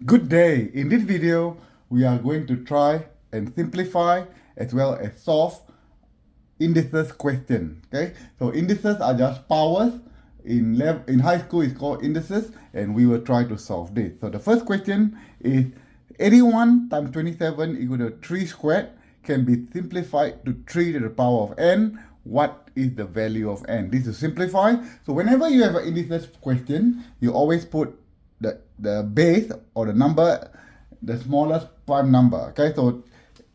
Good day. In this video, we are going to try and simplify as well as solve indices question. Okay, so indices are just powers. In high school, it's called indices, and we will try to solve this. So the first question is 81 times 27 equal to 3 squared can be simplified to 3 to the power of n. What is the value of n? This is simplify. So whenever you have an indices question, you always put the base or the number, the smallest prime number. Okay, so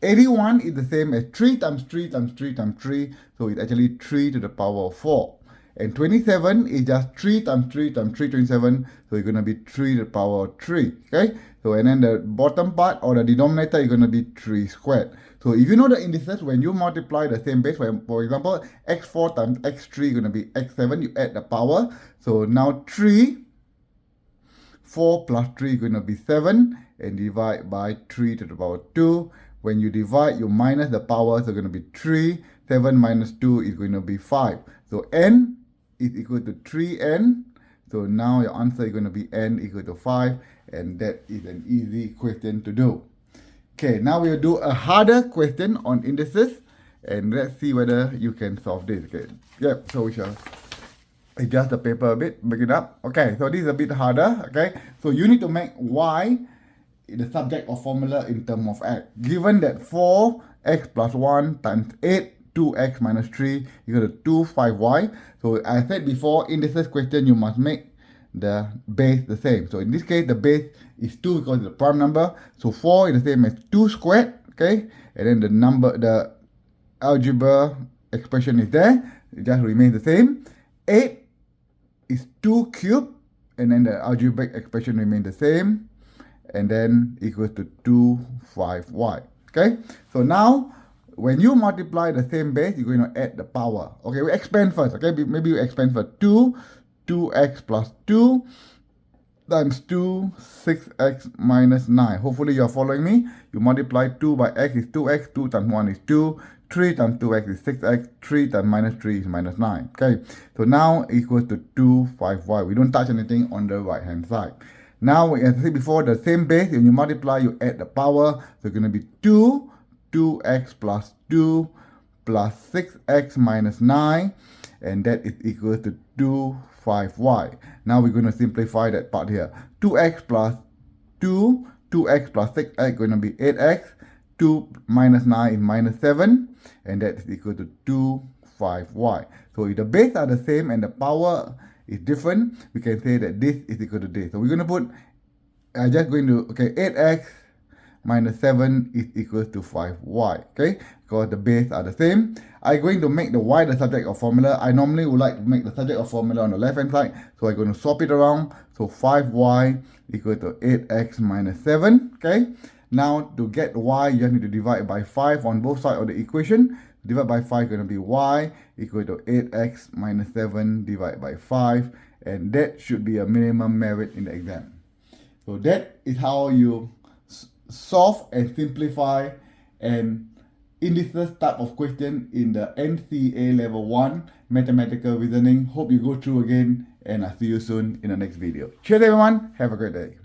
81 is the same as 3 times 3 times 3 times 3, so it's actually 3 to the power of 4. And 27 is just 3 times 3 times 3, 27, so it's going to be 3 to the power of 3. Okay, so and then the bottom part or the denominator is going to be 3 squared. So if you know the indices, when you multiply the same base, for example, x4 times x3 is going to be x7, you add the power. So now 4 plus 3 is going to be 7, and divide by 3 to the power 2. When you divide, you minus the powers, so it's going to be 3. 7 minus 2 is going to be 5. So n is equal to 3n. So now your answer is going to be n equal to 5, and that is an easy question to do. Okay, now we'll do a harder question on indices, and let's see whether you can solve this. Okay, yep, so we shall adjust the paper a bit, make it up. Okay, so this is a bit harder. Okay, so you need to make y the subject of formula in terms of x. Given that 4x plus 1 times 8, 2x minus 3 equal to 2, 5y. So I said before, in this question, you must make the base the same. So in this case, the base is 2 because it's a prime number. So 4 is the same as 2 squared. Okay, and then the algebra expression is there. It just remains the same. 8 is 2 cubed, and then the algebraic expression remains the same, and then equals to 2, 5y. Okay, so now when you multiply the same base, you're going to add the power. Okay, we expand first. Okay, maybe we expand for 2x plus 2 times 2, 6x minus 9. Hopefully you're following me. You multiply 2 by x is 2x, 2 times 1 is 2, 3 times 2x is 6x, 3 times minus 3 is minus 9. Okay, so now equals to 2, 5y. We don't touch anything on the right hand side. Now, as I said before, the same base, when you multiply, you add the power. So it's going to be 2x plus 2 plus 6x minus 9, and that is equal to 2, 5y. Now we're going to simplify that part here. 2x plus 2, 2x plus 6x is going to be 8x. 2 minus 9 is minus 7, and that is equal to 2, 5y. So if the base are the same and the power is different, we can say that this is equal to this. So we're going to put, just going to, okay, 8x minus 7 is equal to 5y, okay, because the base are the same. I'm going to make the y the subject of formula. I normally would like to make the subject of formula on the left hand side, so I'm going to swap it around. So 5y equal to 8x minus 7, okay. Now to get y, you just need to divide by 5 on both sides of the equation. Divide by 5 is going to be y equal to 8x minus 7 divided by 5, and that should be a minimum merit in the exam. So that is how you solve and simplify an indices type of question in the NCEA level 1 mathematical reasoning. Hope you go through again, and I'll see you soon in the next video. Cheers everyone, have a great day.